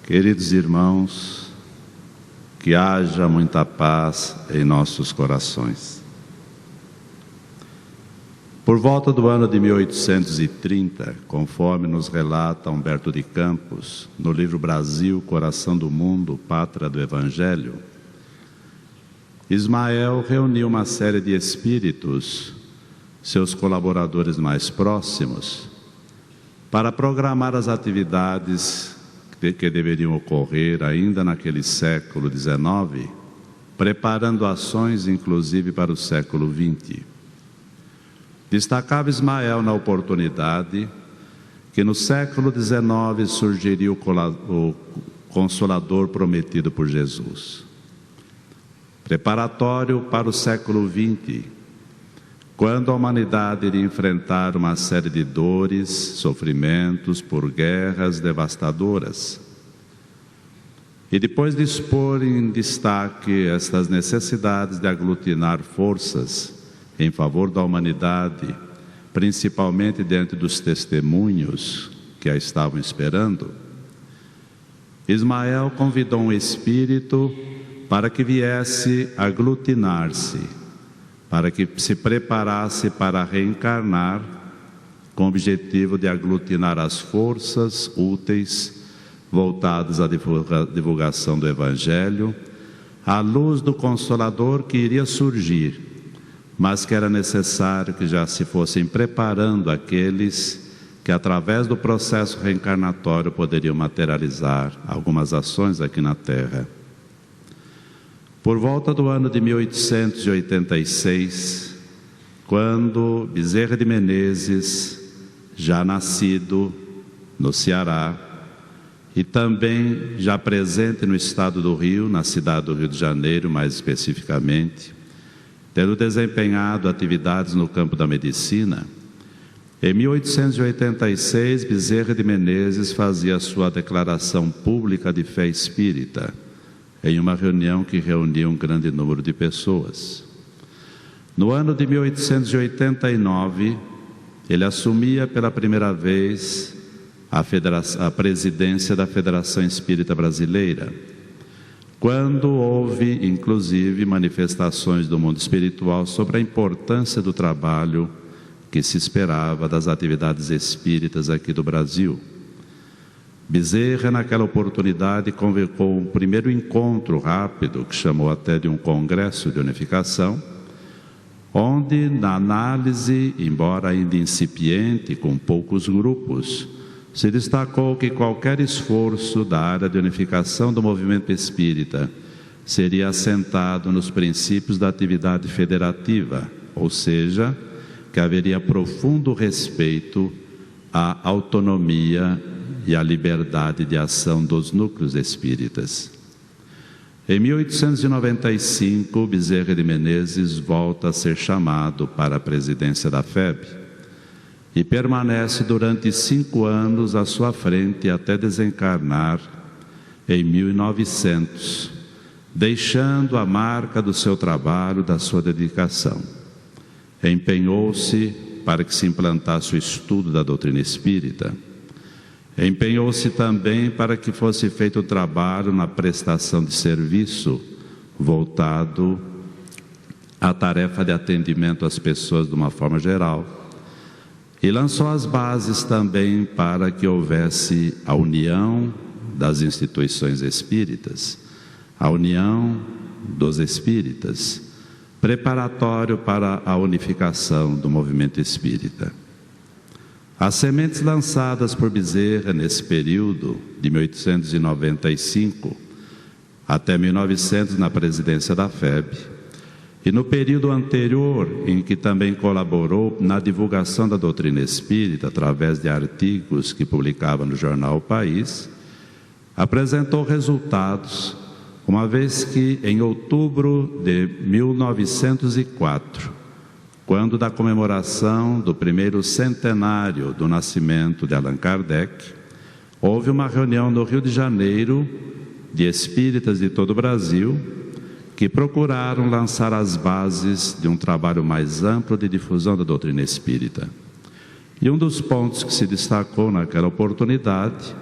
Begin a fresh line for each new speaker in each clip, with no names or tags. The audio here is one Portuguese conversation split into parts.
Queridos irmãos, que haja muita paz em nossos corações. Por volta do ano de 1830, conforme nos relata Humberto de Campos, no livro Brasil, Coração do Mundo, Pátria do Evangelho, Ismael reuniu uma série de espíritos, seus colaboradores mais próximos, para programar as atividades que deveriam ocorrer ainda naquele século XIX, preparando ações inclusive para o século XX. Destacava Ismael na oportunidade que no século XIX surgiria o Consolador prometido por Jesus. Preparatório para o século XX, quando a humanidade iria enfrentar uma série de dores, sofrimentos por guerras devastadoras. E depois de expor em destaque estas necessidades de aglutinar forças em favor da humanidade, principalmente diante dos testemunhos que a estavam esperando, Ismael convidou um espírito para que viesse aglutinar-se, para que se preparasse para reencarnar, com o objetivo de aglutinar as forças úteis voltadas à divulgação do Evangelho, à luz do Consolador que iria surgir, mas que era necessário que já se fossem preparando aqueles que, através do processo reencarnatório, poderiam materializar algumas ações aqui na Terra. Por volta do ano de 1886, quando Bezerra de Menezes, já nascido no Ceará, e também já presente no estado do Rio, na cidade do Rio de Janeiro, mais especificamente, tendo desempenhado atividades no campo da medicina, em 1886, Bezerra de Menezes fazia sua declaração pública de fé espírita, em uma reunião que reunia um grande número de pessoas. No ano de 1889, ele assumia pela primeira vez a presidência da Federação Espírita Brasileira, quando houve, inclusive, manifestações do mundo espiritual sobre a importância do trabalho que se esperava das atividades espíritas aqui do Brasil. Bezerra, naquela oportunidade, convocou um primeiro encontro rápido, que chamou até de um congresso de unificação, onde, na análise, embora ainda incipiente, com poucos grupos, se destacou que qualquer esforço da área de unificação do movimento espírita seria assentado nos princípios da atividade federativa, ou seja, que haveria profundo respeito à autonomia e à liberdade de ação dos núcleos espíritas. Em 1895, Bezerra de Menezes volta a ser chamado para a presidência da FEB e permanece durante 5 anos à sua frente até desencarnar em 1900, deixando a marca do seu trabalho, da sua dedicação. Empenhou-se para que se implantasse o estudo da doutrina espírita. Empenhou-se também para que fosse feito o trabalho na prestação de serviço voltado à tarefa de atendimento às pessoas de uma forma geral. E lançou as bases também para que houvesse a união das instituições espíritas, a união dos espíritas, preparatório para a unificação do movimento espírita. As sementes lançadas por Bezerra nesse período, de 1895 até 1900, na presidência da FEB, e no período anterior, em que também colaborou na divulgação da doutrina espírita, através de artigos que publicava no jornal O País, apresentou resultados, uma vez que, em outubro de 1904, quando da comemoração do primeiro centenário do nascimento de Allan Kardec, houve uma reunião no Rio de Janeiro de espíritas de todo o Brasil que procuraram lançar as bases de um trabalho mais amplo de difusão da doutrina espírita. E um dos pontos que se destacou naquela oportunidade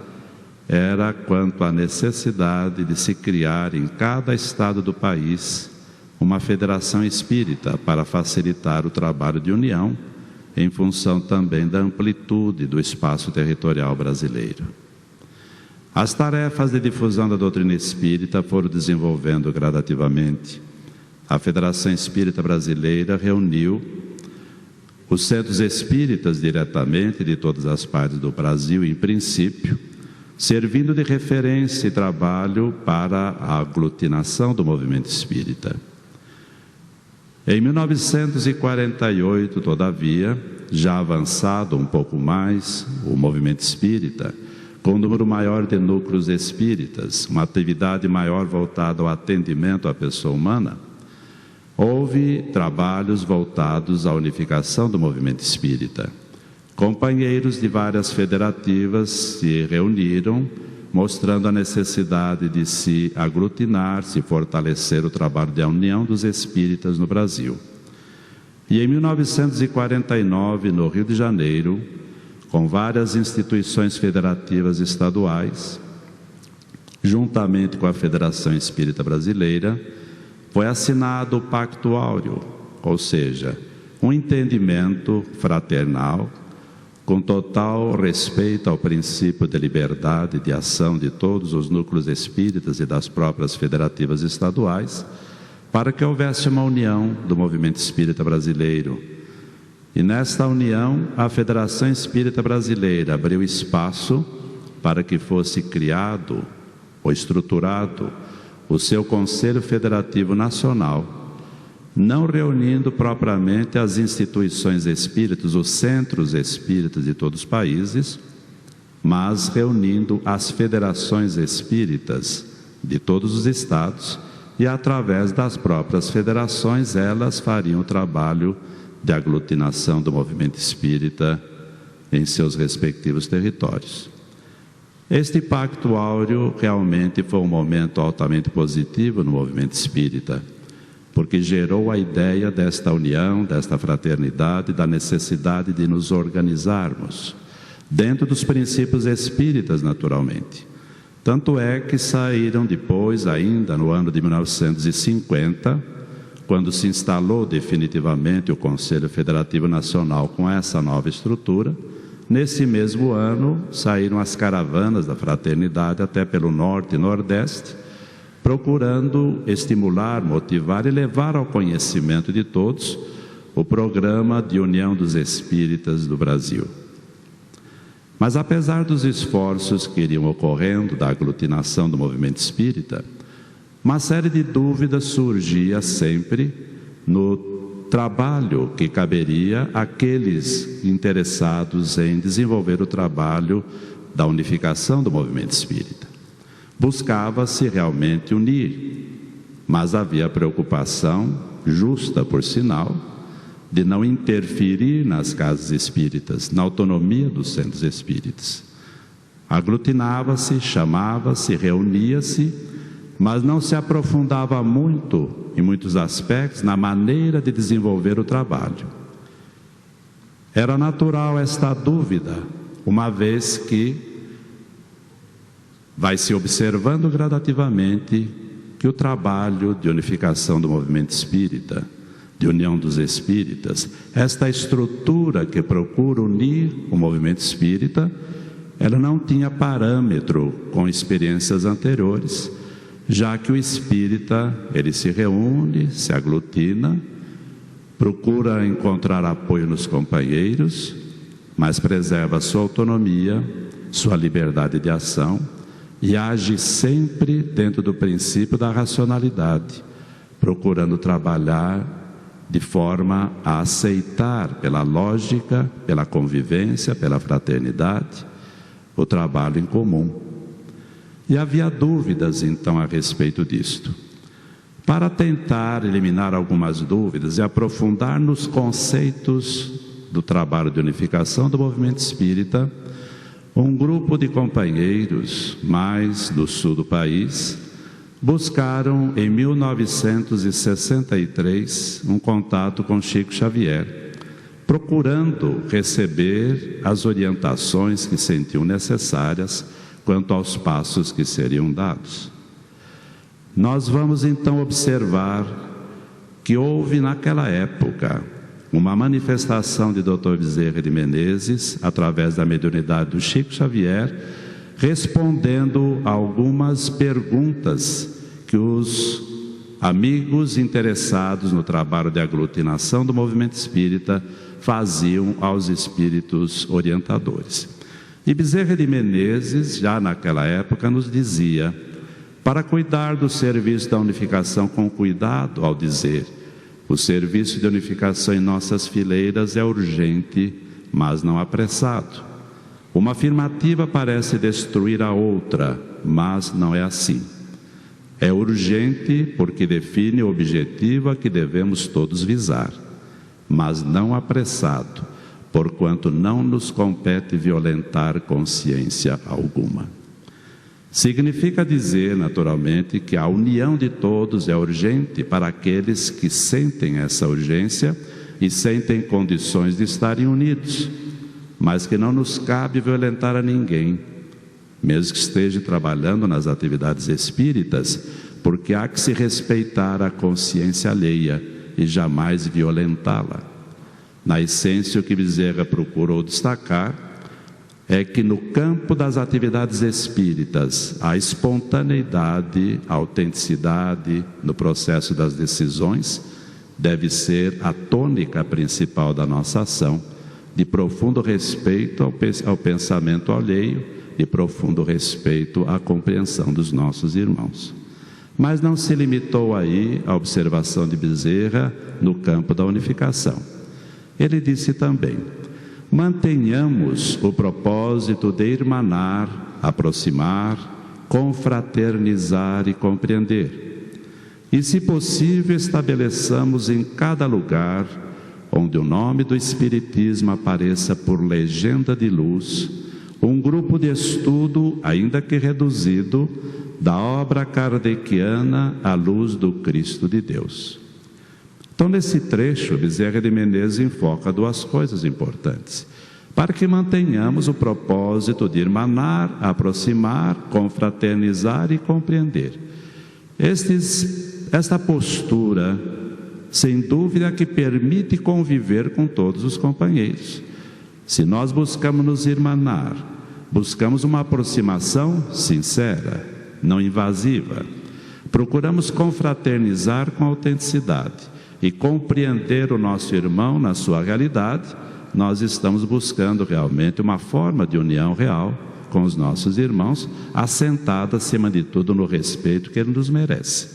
era quanto à necessidade de se criar em cada estado do país uma federação espírita para facilitar o trabalho de união, em função também da amplitude do espaço territorial brasileiro. As tarefas de difusão da doutrina espírita foram desenvolvendo gradativamente. A Federação Espírita Brasileira reuniu os centros espíritas diretamente de todas as partes do Brasil, em princípio, servindo de referência e trabalho para a aglutinação do movimento espírita. Em 1948, todavia, já avançado um pouco mais o movimento espírita, com um número maior de núcleos espíritas, uma atividade maior voltada ao atendimento à pessoa humana, houve trabalhos voltados à unificação do movimento espírita. Companheiros de várias federativas se reuniram, mostrando a necessidade de se aglutinar, se fortalecer o trabalho de união dos espíritas no Brasil. E em 1949, no Rio de Janeiro, com várias instituições federativas estaduais, juntamente com a Federação Espírita Brasileira, foi assinado o Pacto Áureo, ou seja, um entendimento fraternal, com total respeito ao princípio de liberdade de ação de todos os núcleos espíritas e das próprias federativas estaduais, para que houvesse uma união do movimento espírita brasileiro. E nesta união, a Federação Espírita Brasileira abriu espaço para que fosse criado ou estruturado o seu Conselho Federativo Nacional, não reunindo propriamente as instituições espíritas, os centros espíritas de todos os países, mas reunindo as federações espíritas de todos os estados, e através das próprias federações elas fariam o trabalho de aglutinação do movimento espírita em seus respectivos territórios. Este Pacto Áureo realmente foi um momento altamente positivo no movimento espírita, porque gerou a ideia desta união, desta fraternidade, da necessidade de nos organizarmos, dentro dos princípios espíritas, naturalmente. Tanto é que saíram depois, ainda no ano de 1950, quando se instalou definitivamente o Conselho Federativo Nacional com essa nova estrutura, nesse mesmo ano saíram as caravanas da fraternidade até pelo Norte e Nordeste, procurando estimular, motivar e levar ao conhecimento de todos o programa de União dos Espíritas do Brasil. Mas apesar dos esforços que iriam ocorrendo da aglutinação do movimento espírita, uma série de dúvidas surgia sempre no trabalho que caberia àqueles interessados em desenvolver o trabalho da unificação do movimento espírita. Buscava-se realmente unir, mas havia preocupação, justa por sinal, de não interferir nas casas espíritas, na autonomia dos centros espíritas. Aglutinava-se, chamava-se, reunia-se, mas não se aprofundava muito, em muitos aspectos, na maneira de desenvolver o trabalho. Era natural esta dúvida, uma vez que vai se observando gradativamente que o trabalho de unificação do movimento espírita, de união dos espíritas, esta estrutura que procura unir o movimento espírita, ela não tinha parâmetro com experiências anteriores, já que o espírita, ele se reúne, se aglutina, procura encontrar apoio nos companheiros, mas preserva sua autonomia, sua liberdade de ação e age sempre dentro do princípio da racionalidade, procurando trabalhar de forma a aceitar pela lógica, pela convivência, pela fraternidade, o trabalho em comum. E havia dúvidas então a respeito disto. Para tentar eliminar algumas dúvidas e aprofundar nos conceitos do trabalho de unificação do movimento espírita, um grupo de companheiros, mais do sul do país, buscaram em 1963 um contato com Chico Xavier, procurando receber as orientações que sentiam necessárias quanto aos passos que seriam dados. Nós vamos então observar que houve naquela época uma manifestação de Dr. Bezerra de Menezes, através da mediunidade do Chico Xavier, respondendo a algumas perguntas que os amigos interessados no trabalho de aglutinação do movimento espírita faziam aos espíritos orientadores. E Bezerra de Menezes, já naquela época, nos dizia para cuidar do serviço da unificação com cuidado, ao dizer: o serviço de unificação em nossas fileiras é urgente, mas não apressado. Uma afirmativa parece destruir a outra, mas não é assim. É urgente porque define o objetivo a que devemos todos visar, mas não apressado, porquanto não nos compete violentar consciência alguma. Significa dizer, naturalmente, que a união de todos é urgente para aqueles que sentem essa urgência e sentem condições de estarem unidos, mas que não nos cabe violentar a ninguém, mesmo que esteja trabalhando nas atividades espíritas, porque há que se respeitar a consciência alheia e jamais violentá-la. Na essência, o que Bezerra procurou destacar é que no campo das atividades espíritas, a espontaneidade, a autenticidade no processo das decisões deve ser a tônica principal da nossa ação, de profundo respeito ao pensamento alheio, de profundo respeito à compreensão dos nossos irmãos. Mas não se limitou aí a observação de Bezerra no campo da unificação. Ele disse também: mantenhamos o propósito de irmanar, aproximar, confraternizar e compreender. E, se possível, estabeleçamos em cada lugar onde o nome do Espiritismo apareça por legenda de luz, um grupo de estudo, ainda que reduzido, da obra kardeciana à luz do Cristo de Deus. Então, nesse trecho, Bezerra de Menezes enfoca duas coisas importantes: para que mantenhamos o propósito de irmanar, aproximar, confraternizar e compreender. Esta postura, sem dúvida, que permite conviver com todos os companheiros. Se nós buscamos nos irmanar, buscamos uma aproximação sincera, não invasiva, procuramos confraternizar com autenticidade e compreender o nosso irmão na sua realidade, nós estamos buscando realmente uma forma de união real com os nossos irmãos, assentada acima de tudo no respeito que ele nos merece.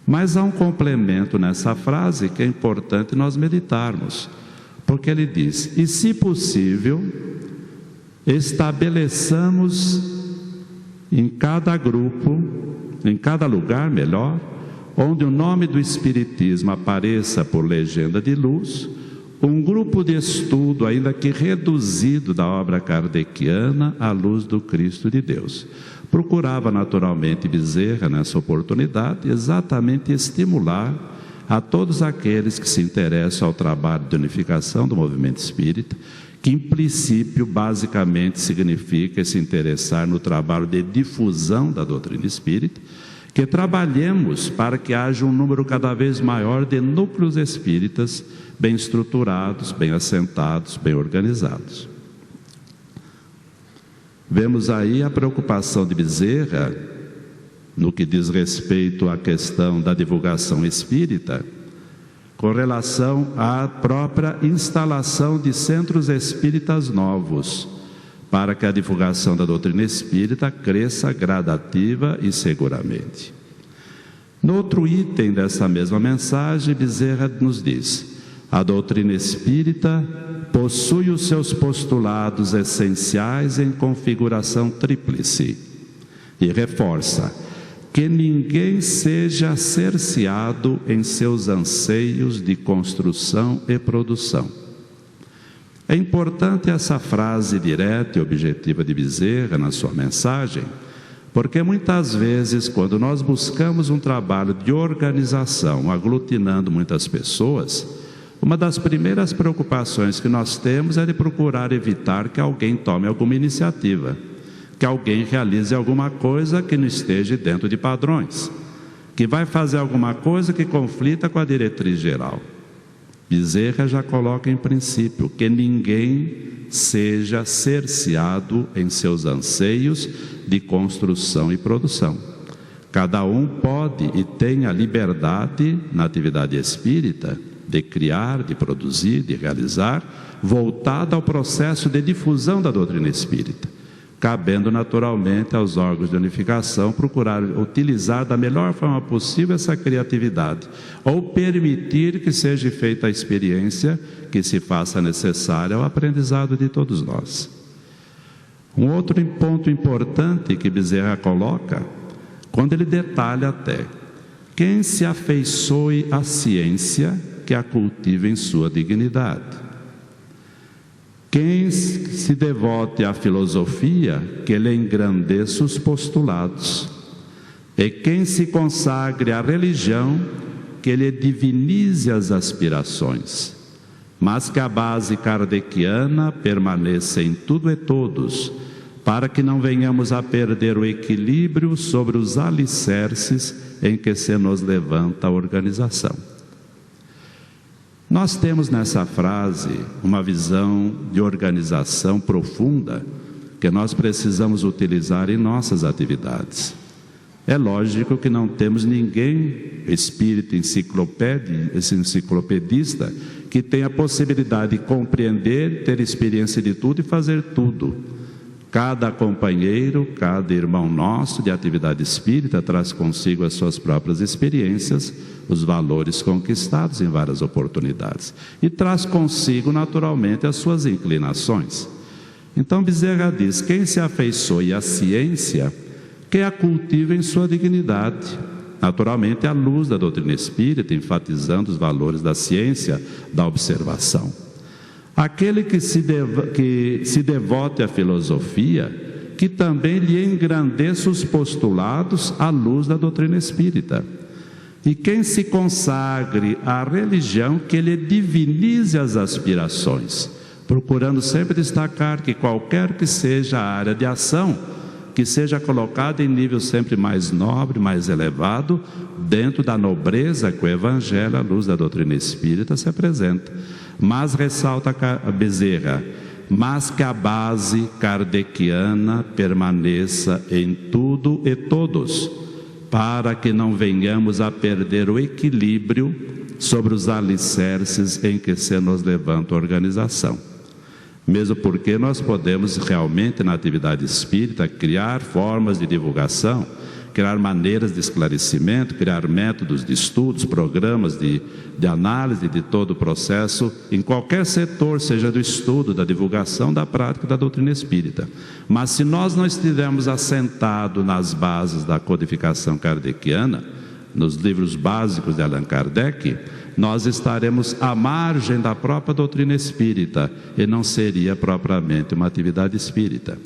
Mas há um complemento nessa frase que é importante nós meditarmos, porque ele diz: e se possível, estabeleçamos em cada grupo, em cada lugar, melhor, onde o nome do Espiritismo apareça por legenda de luz, um grupo de estudo, ainda que reduzido, da obra kardeciana à luz do Cristo de Deus. Procurava naturalmente Bezerra, nessa oportunidade, exatamente estimular a todos aqueles que se interessam ao trabalho de unificação do movimento espírita, que em princípio basicamente significa se interessar no trabalho de difusão da doutrina espírita, que trabalhemos para que haja um número cada vez maior de núcleos espíritas bem estruturados, bem assentados, bem organizados. Vemos aí a preocupação de Bezerra no que diz respeito à questão da divulgação espírita, com relação à própria instalação de centros espíritas novos, para que a divulgação da doutrina espírita cresça gradativa e seguramente. No outro item dessa mesma mensagem, Bezerra nos diz: a doutrina espírita possui os seus postulados essenciais em configuração tríplice, e reforça que ninguém seja cerceado em seus anseios de construção e produção. É importante essa frase direta e objetiva de Bezerra na sua mensagem, porque muitas vezes, quando nós buscamos um trabalho de organização, aglutinando muitas pessoas, uma das primeiras preocupações que nós temos é de procurar evitar que alguém tome alguma iniciativa, que alguém realize alguma coisa que não esteja dentro de padrões, que vai fazer alguma coisa que conflita com a diretriz geral. Bezerra já coloca em princípio que ninguém seja cerceado em seus anseios de construção e produção. Cada um pode e tem a liberdade na atividade espírita de criar, de produzir, de realizar, voltada ao processo de difusão da doutrina espírita, cabendo naturalmente aos órgãos de unificação procurar utilizar da melhor forma possível essa criatividade, ou permitir que seja feita a experiência que se faça necessária ao aprendizado de todos nós. Um outro ponto importante que Bezerra coloca, quando ele detalha até: quem se afeiçoe à ciência, que a cultive em sua dignidade. Quem se devote à filosofia, que lhe engrandeça os postulados. E quem se consagre à religião, que lhe divinize as aspirações. Mas que a base kardeciana permaneça em tudo e todos, para que não venhamos a perder o equilíbrio sobre os alicerces em que se nos levanta a organização. Nós temos nessa frase uma visão de organização profunda que nós precisamos utilizar em nossas atividades. É lógico que não temos ninguém, espírito enciclopedista, que tenha a possibilidade de compreender, ter experiência de tudo e fazer tudo. Cada companheiro, cada irmão nosso de atividade espírita traz consigo as suas próprias experiências, os valores conquistados em várias oportunidades, e traz consigo naturalmente as suas inclinações. Então Bezerra diz: quem se afeiçoe à ciência, que a cultive em sua dignidade, naturalmente à luz da doutrina espírita, enfatizando os valores da ciência, da observação. Aquele que se devote à filosofia, que também lhe engrandeça os postulados à luz da doutrina espírita. E quem se consagre à religião, que lhe divinize as aspirações, procurando sempre destacar que qualquer que seja a área de ação, que seja colocada em nível sempre mais nobre, mais elevado, dentro da nobreza que o Evangelho, à luz da doutrina espírita, se apresenta. Mas ressalta a Bezerra: mas que a base kardeciana permaneça em tudo e todos, para que não venhamos a perder o equilíbrio sobre os alicerces em que se nos levanta a organização. Mesmo porque nós podemos realmente na atividade espírita criar formas de divulgação, criar maneiras de esclarecimento, criar métodos de estudos, programas de análise de todo o processo, em qualquer setor, seja do estudo, da divulgação, da prática da doutrina espírita. Mas se nós não estivermos assentados nas bases da codificação kardeciana, nos livros básicos de Allan Kardec, nós estaremos à margem da própria doutrina espírita e não seria propriamente uma atividade espírita.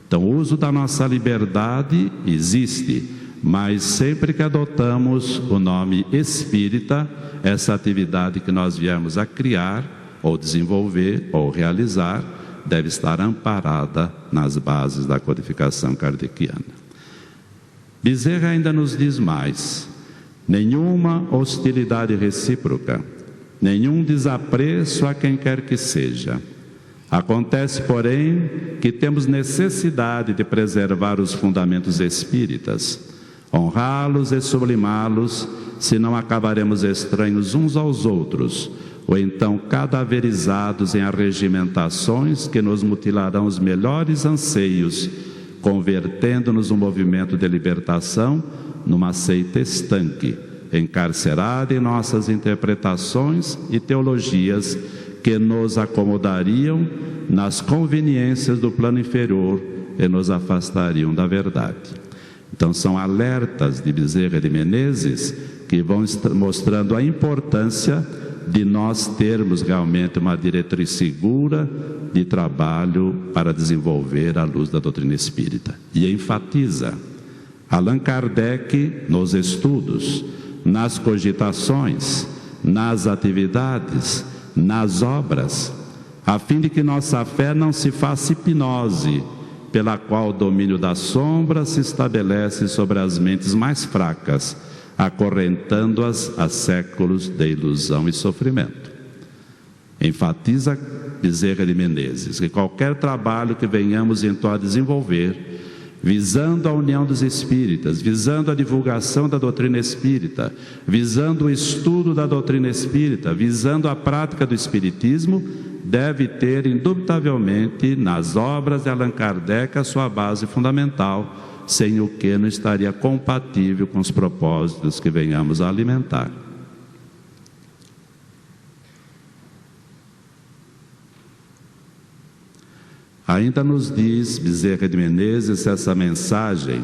Então, o uso da nossa liberdade existe, mas sempre que adotamos o nome espírita, essa atividade que nós viemos a criar, ou desenvolver, ou realizar, deve estar amparada nas bases da codificação kardeciana. Bezerra ainda nos diz mais: nenhuma hostilidade recíproca, nenhum desapreço a quem quer que seja. Acontece, porém, que temos necessidade de preservar os fundamentos espíritas, honrá-los e sublimá-los, senão acabaremos estranhos uns aos outros, ou então cadaverizados em arregimentações que nos mutilarão os melhores anseios, convertendo-nos um movimento de libertação numa seita estanque, encarcerada em nossas interpretações e teologias que nos acomodariam nas conveniências do plano inferior e nos afastariam da verdade. Então são alertas de Bezerra de Menezes que vão mostrando a importância de nós termos realmente uma diretriz segura de trabalho para desenvolver a luz da doutrina espírita. E enfatiza: Allan Kardec, nos estudos, nas cogitações, nas atividades, nas obras, a fim de que nossa fé não se faça hipnose pela qual o domínio da sombra se estabelece sobre as mentes mais fracas, acorrentando-as a séculos de ilusão e sofrimento. Enfatiza Bezerra de Menezes que qualquer trabalho que venhamos então a desenvolver, visando a união dos espíritas, visando a divulgação da doutrina espírita, visando o estudo da doutrina espírita, visando a prática do espiritismo, deve ter indubitavelmente nas obras de Allan Kardec a sua base fundamental, sem o que não estaria compatível com os propósitos que venhamos a alimentar. Ainda nos diz Bezerra de Menezes essa mensagem,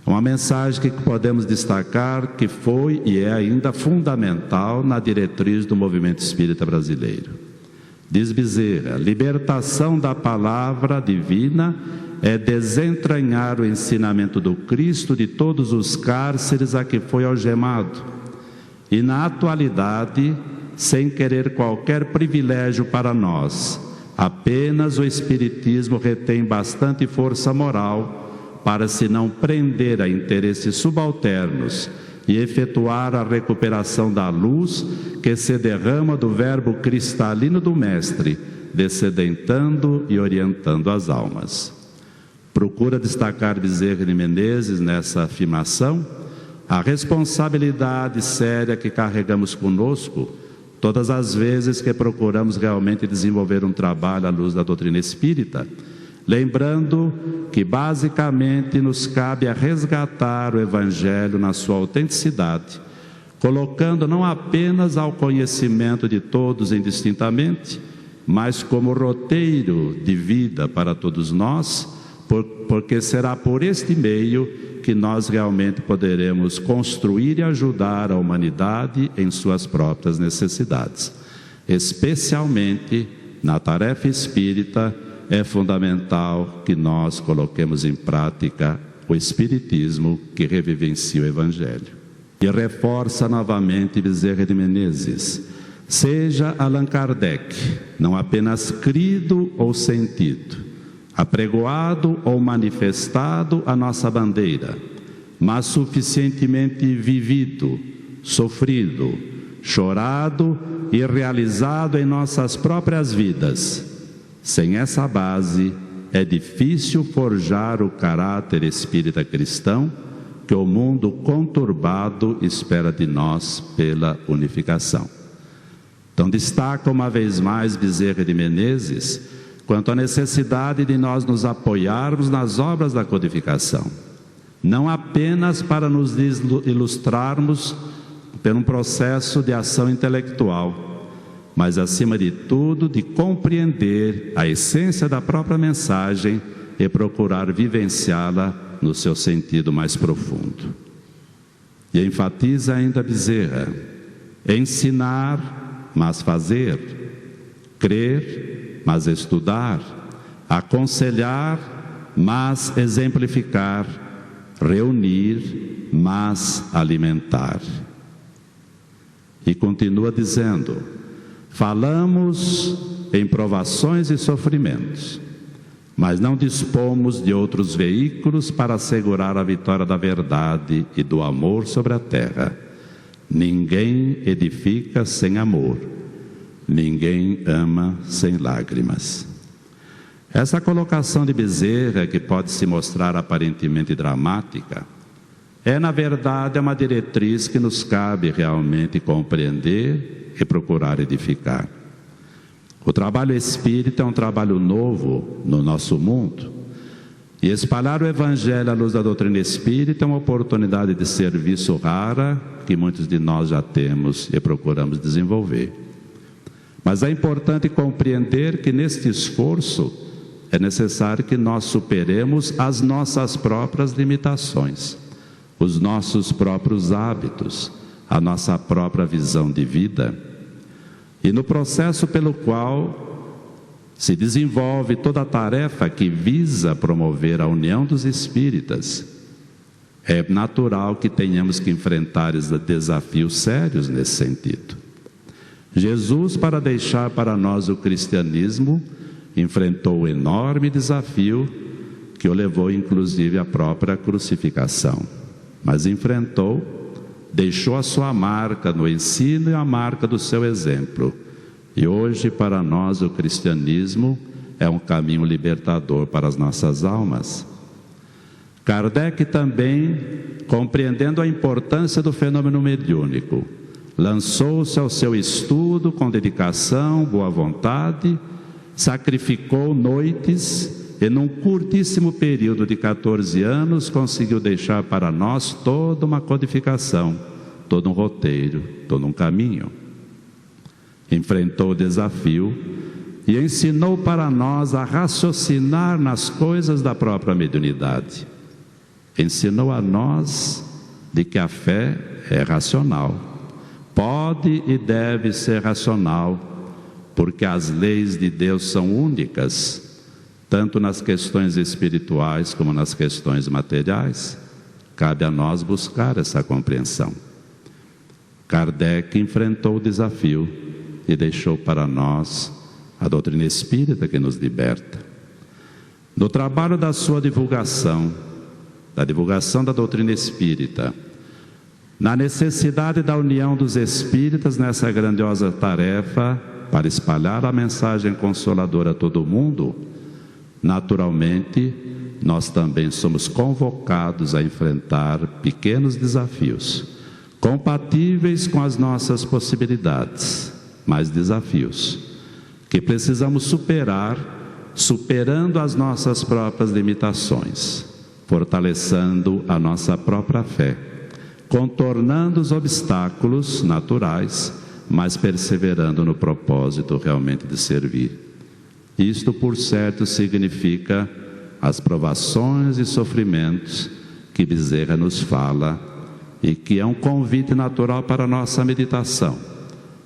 uma mensagem que podemos destacar que foi e é ainda fundamental na diretriz do movimento espírita brasileiro. Diz Bezerra: libertação da palavra divina é desentranhar o ensinamento do Cristo de todos os cárceres a que foi algemado, e na atualidade, sem querer qualquer privilégio para nós, apenas o Espiritismo retém bastante força moral para se não prender a interesses subalternos e efetuar a recuperação da luz que se derrama do verbo cristalino do Mestre, descedentando e orientando as almas. Procura destacar Bezerra de Menezes nessa afirmação a responsabilidade séria que carregamos conosco todas as vezes que procuramos realmente desenvolver um trabalho à luz da doutrina espírita, lembrando que basicamente nos cabe a resgatar o Evangelho na sua autenticidade, colocando não apenas ao conhecimento de todos indistintamente, mas como roteiro de vida para todos nós, porque será por este meio que nós realmente poderemos construir e ajudar a humanidade em suas próprias necessidades. Especialmente na tarefa espírita, é fundamental que nós coloquemos em prática o Espiritismo que revivencia o Evangelho. E reforça novamente Bezerra de Menezes: seja Allan Kardec não apenas crido ou sentido, apregoado ou manifestado a nossa bandeira, mas suficientemente vivido, sofrido, chorado e realizado em nossas próprias vidas. Sem essa base, é difícil forjar o caráter espírita cristão que o mundo conturbado espera de nós pela unificação. Então destaca uma vez mais Bezerra de Menezes quanto à necessidade de nós nos apoiarmos nas obras da codificação, não apenas para nos ilustrarmos por um processo de ação intelectual, mas acima de tudo de compreender a essência da própria mensagem e procurar vivenciá-la no seu sentido mais profundo. E enfatiza ainda Bezerra: ensinar, mas fazer, crer, mas estudar, aconselhar, mas exemplificar, reunir, mas alimentar. E continua dizendo: falamos em provações e sofrimentos, mas não dispomos de outros veículos para assegurar a vitória da verdade e do amor sobre a terra. Ninguém edifica sem amor. Ninguém ama sem lágrimas. Essa colocação de Bezerra, que pode se mostrar aparentemente dramática, é na verdade uma diretriz que nos cabe realmente compreender e procurar edificar. O trabalho espírita é um trabalho novo no nosso mundo, e espalhar o Evangelho à luz da doutrina espírita é uma oportunidade de serviço rara que muitos de nós já temos e procuramos desenvolver. Mas é importante compreender que neste esforço é necessário que nós superemos as nossas próprias limitações, os nossos próprios hábitos, a nossa própria visão de vida. E no processo pelo qual se desenvolve toda a tarefa que visa promover a união dos espíritas, é natural que tenhamos que enfrentar desafios sérios nesse sentido. Jesus, para deixar para nós o cristianismo, enfrentou o enorme desafio que o levou inclusive à própria crucificação. Mas enfrentou, deixou a sua marca no ensino e a marca do seu exemplo. E hoje, para nós, o cristianismo é um caminho libertador para as nossas almas. Kardec também, compreendendo a importância do fenômeno mediúnico, lançou-se ao seu estudo com dedicação, boa vontade, sacrificou noites e num curtíssimo período de 14 anos conseguiu deixar para nós toda uma codificação, todo um roteiro, todo um caminho. Enfrentou o desafio e ensinou para nós a raciocinar nas coisas da própria mediunidade. Ensinou a nós de que a fé é racional. Pode e deve ser racional, porque as leis de Deus são únicas, tanto nas questões espirituais como nas questões materiais. Cabe a nós buscar essa compreensão. Kardec enfrentou o desafio e deixou para nós a doutrina espírita que nos liberta. No trabalho da sua divulgação, da divulgação da doutrina espírita, na necessidade da união dos espíritas nessa grandiosa tarefa para espalhar a mensagem consoladora a todo mundo, naturalmente, nós também somos convocados a enfrentar pequenos desafios, compatíveis com as nossas possibilidades, mas desafios que precisamos superar, superando as nossas próprias limitações, fortalecendo a nossa própria fé, contornando os obstáculos naturais, mas perseverando no propósito realmente de servir. Isto, por certo, significa as provações e sofrimentos que Bezerra nos fala e que é um convite natural para a nossa meditação,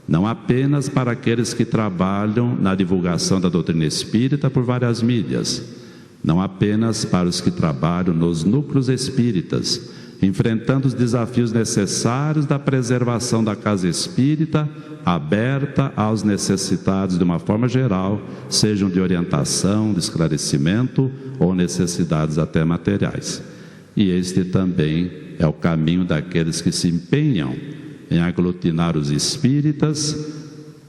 não apenas para aqueles que trabalham na divulgação da doutrina espírita por várias mídias, não apenas para os que trabalham nos núcleos espíritas, enfrentando os desafios necessários da preservação da casa espírita, aberta aos necessitados de uma forma geral, sejam de orientação, de esclarecimento ou necessidades até materiais. E este também é o caminho daqueles que se empenham em aglutinar os espíritas,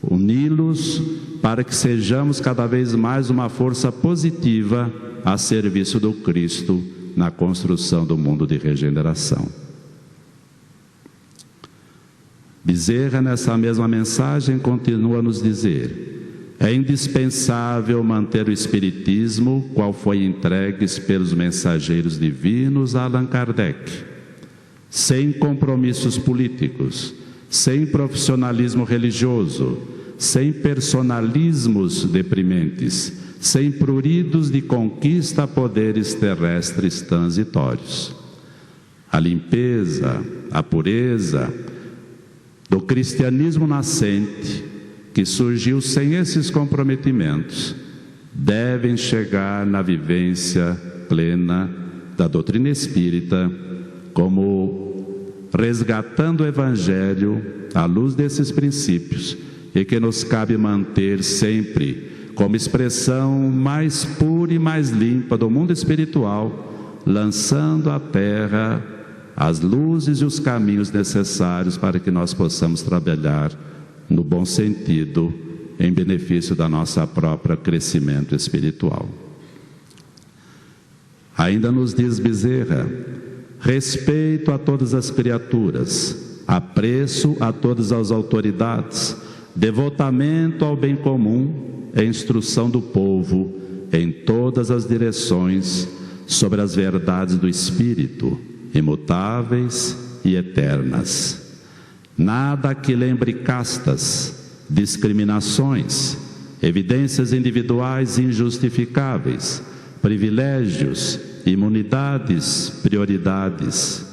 uni-los, para que sejamos cada vez mais uma força positiva a serviço do Cristo na construção do mundo de regeneração. Bezerra, nessa mesma mensagem, continua a nos dizer: é indispensável manter o espiritismo, qual foi entregue pelos mensageiros divinos a Allan Kardec, sem compromissos políticos, sem profissionalismo religioso, sem personalismos deprimentes, sem pruridos de conquista a poderes terrestres transitórios. A limpeza, a pureza do cristianismo nascente, que surgiu sem esses comprometimentos, devem chegar na vivência plena da doutrina espírita, como resgatando o Evangelho à luz desses princípios, e que nos cabe manter sempre como expressão mais pura e mais limpa do mundo espiritual, lançando à terra as luzes e os caminhos necessários para que nós possamos trabalhar no bom sentido, em benefício da nossa própria crescimento espiritual. Ainda nos diz Bezerra: respeito a todas as criaturas, apreço a todas as autoridades, devotamento ao bem comum, e instrução do povo em todas as direções sobre as verdades do Espírito, imutáveis e eternas. Nada que lembre castas, discriminações, evidências individuais injustificáveis, privilégios, imunidades, prioridades.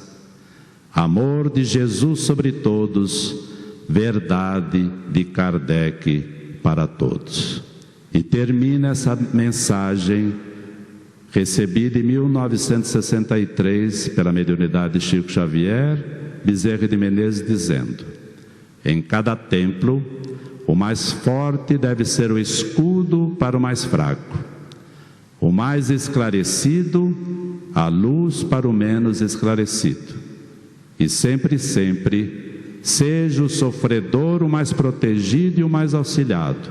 Amor de Jesus sobre todos, verdade de Kardec para todos. E termina essa mensagem recebida em 1963 pela mediunidade de Chico Xavier, Bezerra de Menezes, dizendo: em cada templo, O mais forte deve ser o escudo para o mais fraco, o mais esclarecido, a luz para o menos esclarecido. E sempre, sempre, seja o sofredor o mais protegido e o mais auxiliado,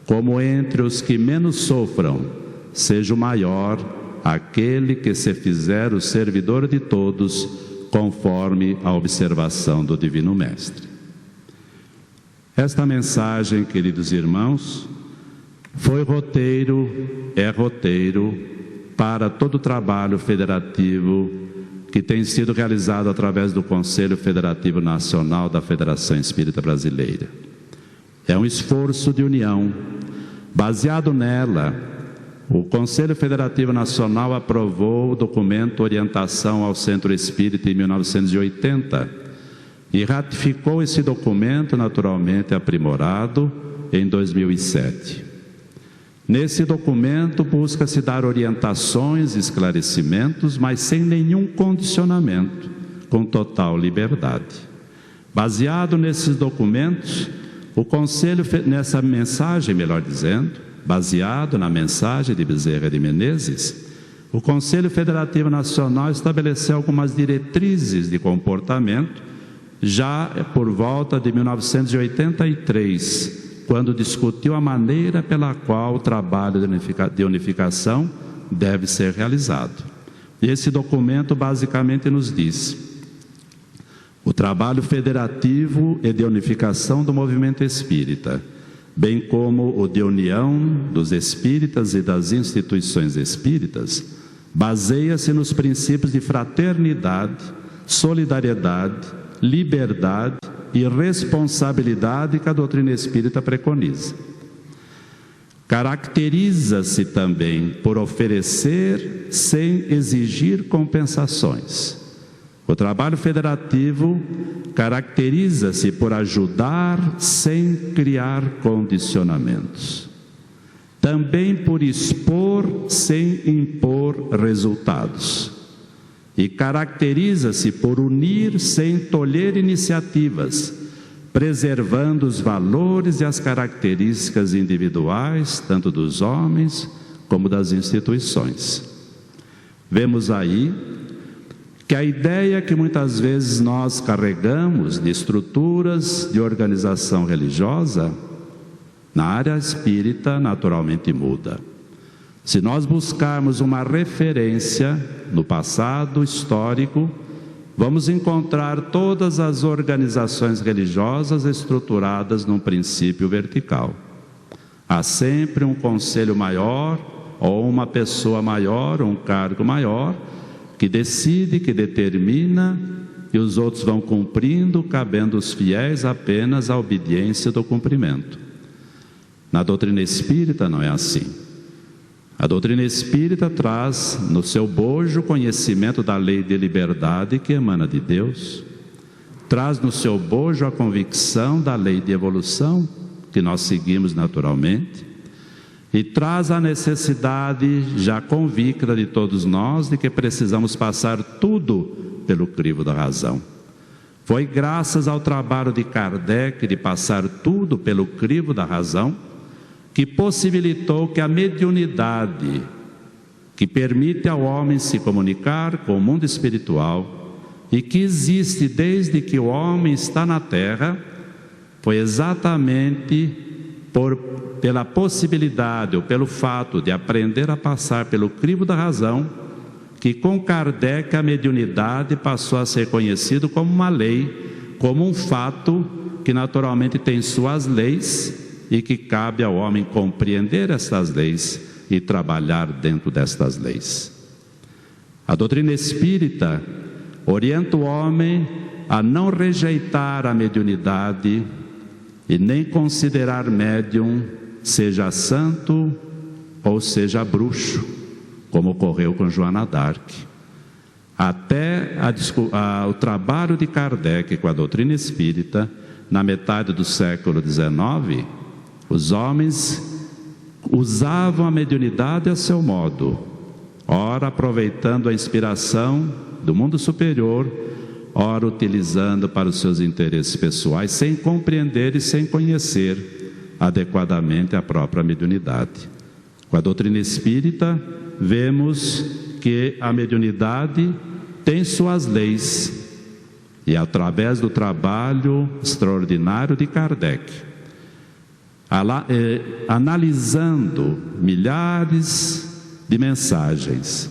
como entre os que menos sofram, seja o maior aquele que se fizer o servidor de todos, conforme a observação do Divino Mestre. Esta mensagem, queridos irmãos, foi roteiro, é roteiro para todo o trabalho federativo que tem sido realizado através do Conselho Federativo Nacional da Federação Espírita Brasileira. É um esforço de união. Baseado nela, o Conselho Federativo Nacional aprovou o documento Orientação ao Centro Espírita em 1980 e ratificou esse documento, naturalmente aprimorado, em 2007. Nesse documento busca-se dar orientações e esclarecimentos, mas sem nenhum condicionamento, com total liberdade. Baseado nesses documentos, o Conselho, nessa mensagem, melhor dizendo, baseado na mensagem de Bezerra de Menezes, o Conselho Federativo Nacional estabeleceu algumas diretrizes de comportamento, já por volta de 1983, quando discutiu a maneira pela qual o trabalho de unificação deve ser realizado. E esse documento basicamente nos diz: o trabalho federativo e de unificação do movimento espírita, bem como o de união dos espíritas e das instituições espíritas, baseia-se nos princípios de fraternidade, solidariedade, liberdade e responsabilidade que a doutrina espírita preconiza. Caracteriza-se também por oferecer sem exigir compensações. O trabalho federativo caracteriza-se por ajudar sem criar condicionamentos. Também por expor sem impor resultados. E caracteriza-se por unir sem tolher iniciativas, preservando os valores e as características individuais, tanto dos homens como das instituições. Vemos aí que a ideia que muitas vezes nós carregamos de estruturas de organização religiosa, na área espírita naturalmente muda. Se nós buscarmos uma referência no passado histórico, vamos encontrar todas as organizações religiosas estruturadas num princípio vertical. Há sempre um conselho maior, ou uma pessoa maior, um cargo maior, que decide, que determina, e os outros vão cumprindo, cabendo os fiéis apenas à obediência do cumprimento. Na doutrina espírita não é assim. A doutrina espírita traz no seu bojo o conhecimento da lei de liberdade que emana de Deus, traz no seu bojo a convicção da lei de evolução que nós seguimos naturalmente, e traz a necessidade já convicta de todos nós de que precisamos passar tudo pelo crivo da razão. Foi graças ao trabalho de Kardec de passar tudo pelo crivo da razão que possibilitou que a mediunidade, que permite ao homem se comunicar com o mundo espiritual e que existe desde que o homem está na Terra, foi exatamente pela possibilidade ou pelo fato de aprender a passar pelo crivo da razão, que com Kardec a mediunidade passou a ser conhecido como uma lei, como um fato que naturalmente tem suas leis e que cabe ao homem compreender estas leis e trabalhar dentro destas leis. A doutrina espírita orienta o homem a não rejeitar a mediunidade e nem considerar médium seja santo ou seja bruxo, como ocorreu com Joana d'Arc. Até o trabalho de Kardec com a doutrina espírita, na metade do século XIX, os homens usavam a mediunidade a seu modo, ora aproveitando a inspiração do mundo superior, ora utilizando para os seus interesses pessoais, sem compreender e sem conhecer adequadamente a própria mediunidade. Com a doutrina espírita, vemos que a mediunidade tem suas leis, e através do trabalho extraordinário de Kardec, analisando milhares de mensagens,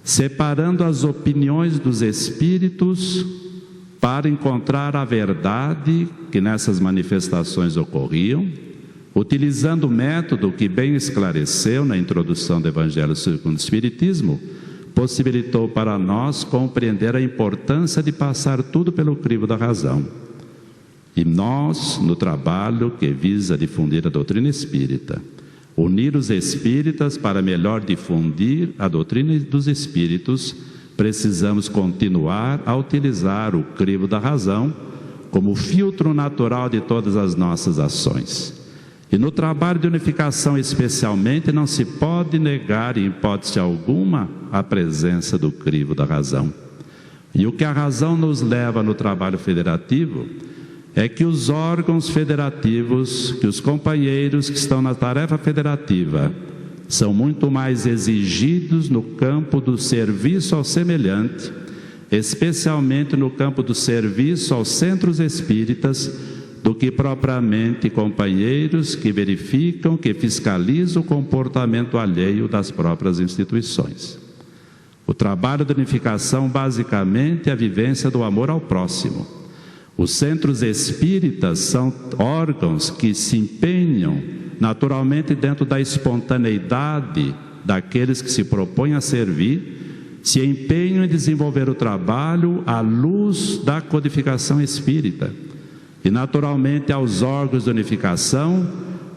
separando as opiniões dos espíritos para encontrar a verdade que nessas manifestações ocorriam, utilizando o método que bem esclareceu na introdução do Evangelho segundo o Espiritismo, possibilitou para nós compreender a importância de passar tudo pelo crivo da razão. E nós, no trabalho que visa difundir a doutrina espírita, unir os espíritas para melhor difundir a doutrina dos espíritos, precisamos continuar a utilizar o crivo da razão como filtro natural de todas as nossas ações. E no trabalho de unificação especialmente, não se pode negar em hipótese alguma a presença do crivo da razão. E o que a razão nos leva no trabalho federativo é que os órgãos federativos, que os companheiros que estão na tarefa federativa, são muito mais exigidos no campo do serviço ao semelhante, especialmente no campo do serviço aos centros espíritas, do que propriamente companheiros que verificam, que fiscalizam o comportamento alheio das próprias instituições. O trabalho de unificação basicamente é a vivência do amor ao próximo. Os centros espíritas são órgãos que se empenham naturalmente dentro da espontaneidade daqueles que se propõem a servir, se empenham em desenvolver o trabalho à luz da codificação espírita. E naturalmente aos órgãos de unificação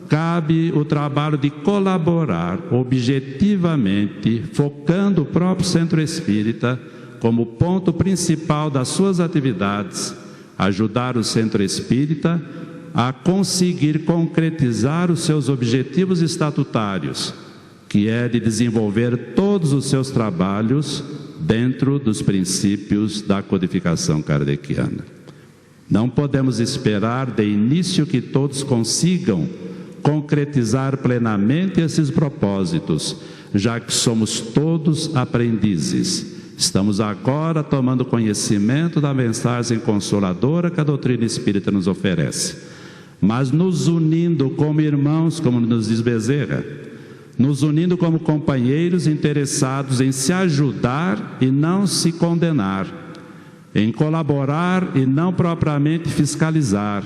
cabe o trabalho de colaborar objetivamente, focando o próprio centro espírita como ponto principal das suas atividades, ajudar o centro espírita a conseguir concretizar os seus objetivos estatutários, que é de desenvolver todos os seus trabalhos dentro dos princípios da codificação kardeciana. Não podemos esperar de início que todos consigam concretizar plenamente esses propósitos, já que somos todos aprendizes. Estamos agora tomando conhecimento da mensagem consoladora que a doutrina espírita nos oferece, mas nos unindo como irmãos, como nos diz Bezerra, nos unindo como companheiros interessados em se ajudar e não se condenar, em colaborar e não propriamente fiscalizar,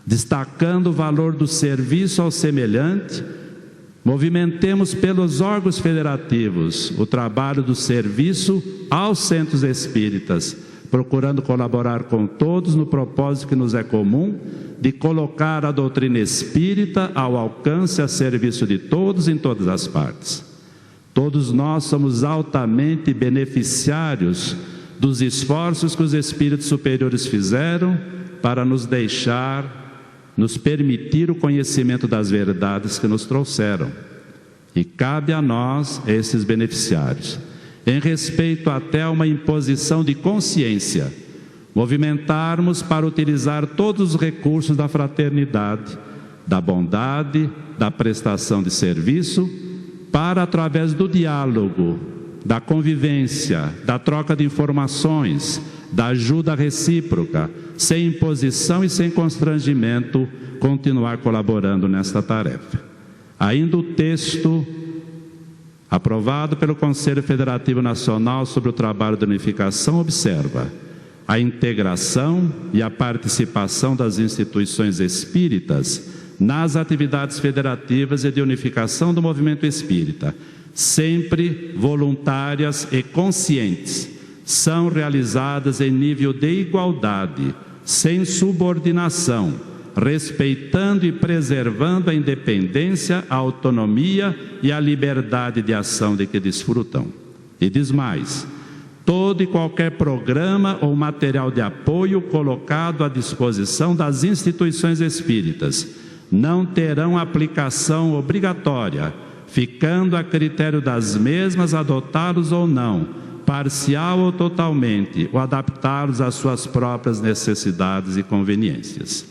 destacando o valor do serviço ao semelhante. Movimentemos pelos órgãos federativos o trabalho do serviço aos centros espíritas, procurando colaborar com todos no propósito que nos é comum de colocar a doutrina espírita ao alcance e a serviço de todos em todas as partes. Todos nós somos altamente beneficiários dos esforços que os espíritos superiores fizeram para nos permitir o conhecimento das verdades que nos trouxeram. E cabe a nós, esses beneficiários, em respeito até a uma imposição de consciência, movimentarmos para utilizar todos os recursos da fraternidade, da bondade, da prestação de serviço, para, através do diálogo, da convivência, da troca de informações, da ajuda recíproca, sem imposição e sem constrangimento, continuar colaborando nesta tarefa. Ainda o texto aprovado pelo Conselho Federativo Nacional sobre o trabalho de unificação observa a integração e a participação das instituições espíritas nas atividades federativas e de unificação do movimento espírita, sempre voluntárias e conscientes, são realizadas em nível de igualdade, sem subordinação, respeitando e preservando a independência, a autonomia e a liberdade de ação de que desfrutam. E diz mais: todo e qualquer programa ou material de apoio colocado à disposição das instituições espíritas não terão aplicação obrigatória, ficando a critério das mesmas adotá-los ou não, parcial ou totalmente, ou adaptá-los às suas próprias necessidades e conveniências.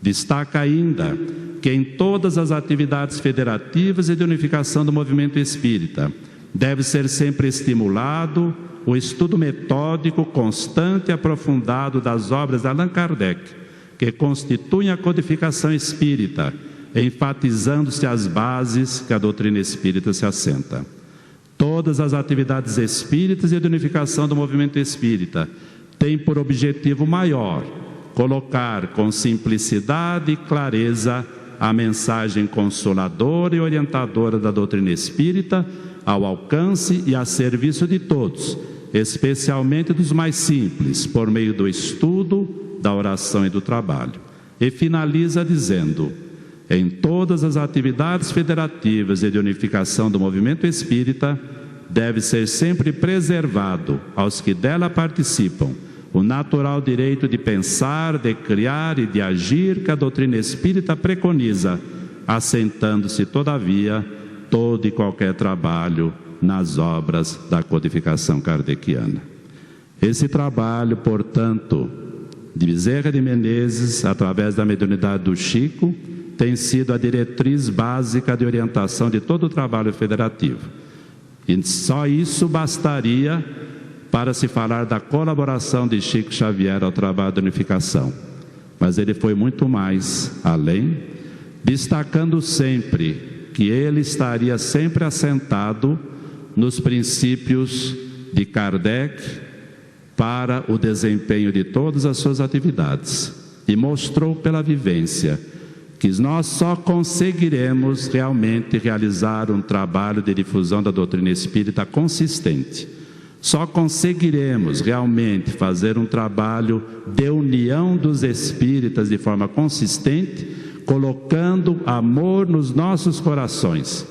Destaca ainda que em todas as atividades federativas e de unificação do movimento espírita deve ser sempre estimulado o estudo metódico, constante e aprofundado das obras de Allan Kardec, que constituem a codificação espírita, enfatizando-se as bases que a doutrina espírita se assenta. Todas as atividades espíritas e de unificação do movimento espírita têm por objetivo maior colocar com simplicidade e clareza a mensagem consoladora e orientadora da doutrina espírita ao alcance e a serviço de todos, especialmente dos mais simples, por meio do estudo, da oração e do trabalho. E finaliza dizendo: em todas as atividades federativas e de unificação do movimento espírita, deve ser sempre preservado aos que dela participam o natural direito de pensar, de criar e de agir que a doutrina espírita preconiza, assentando-se, todavia, todo e qualquer trabalho nas obras da codificação kardeciana. Esse trabalho, portanto, de Bezerra de Menezes, através da mediunidade do Chico, tem sido a diretriz básica de orientação de todo o trabalho federativo. E só isso bastaria para se falar da colaboração de Chico Xavier ao trabalho de unificação. Mas ele foi muito mais além, destacando sempre que ele estaria sempre assentado nos princípios de Kardec para o desempenho de todas as suas atividades. E mostrou pela vivência que nós só conseguiremos realmente realizar um trabalho de difusão da doutrina espírita consistente. Só conseguiremos realmente fazer um trabalho de união dos espíritas de forma consistente, colocando amor nos nossos corações.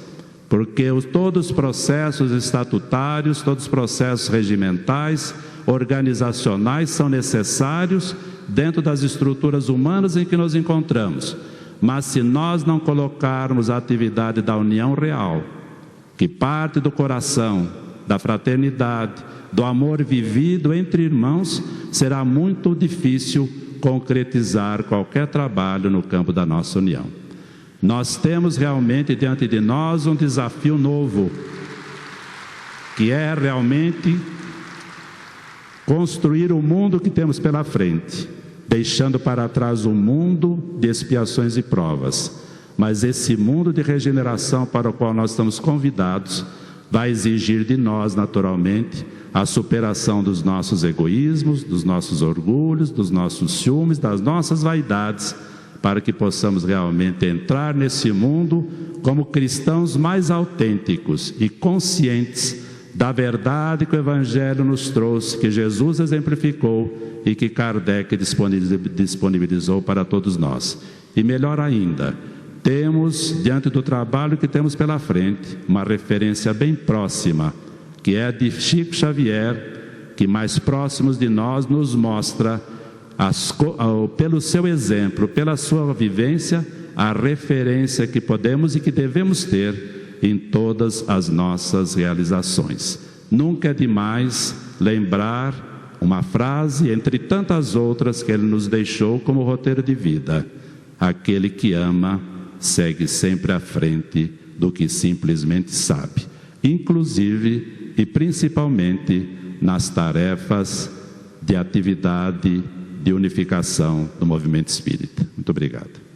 Porque todos os processos estatutários, todos os processos regimentais, organizacionais são necessários dentro das estruturas humanas em que nos encontramos. Mas se nós não colocarmos a atividade da união real, que parte do coração, da fraternidade, do amor vivido entre irmãos, será muito difícil concretizar qualquer trabalho no campo da nossa união. Nós temos realmente diante de nós um desafio novo, que é realmente construir o mundo que temos pela frente, deixando para trás o mundo de expiações e provas. Mas esse mundo de regeneração para o qual nós estamos convidados vai exigir de nós, naturalmente, a superação dos nossos egoísmos, dos nossos orgulhos, dos nossos ciúmes, das nossas vaidades, para que possamos realmente entrar nesse mundo como cristãos mais autênticos e conscientes da verdade que o Evangelho nos trouxe, que Jesus exemplificou e que Kardec disponibilizou para todos nós. E melhor ainda, temos, diante do trabalho que temos pela frente, uma referência bem próxima, que é a de Chico Xavier, que mais próximos de nós nos mostra, pelo seu exemplo, pela sua vivência, a referência que podemos e que devemos ter em todas as nossas realizações. Nunca é demais lembrar uma frase, entre tantas outras que ele nos deixou como roteiro de vida: aquele que ama segue sempre à frente do que simplesmente sabe, inclusive e principalmente nas tarefas de atividade de unificação do movimento espírita. Muito obrigado.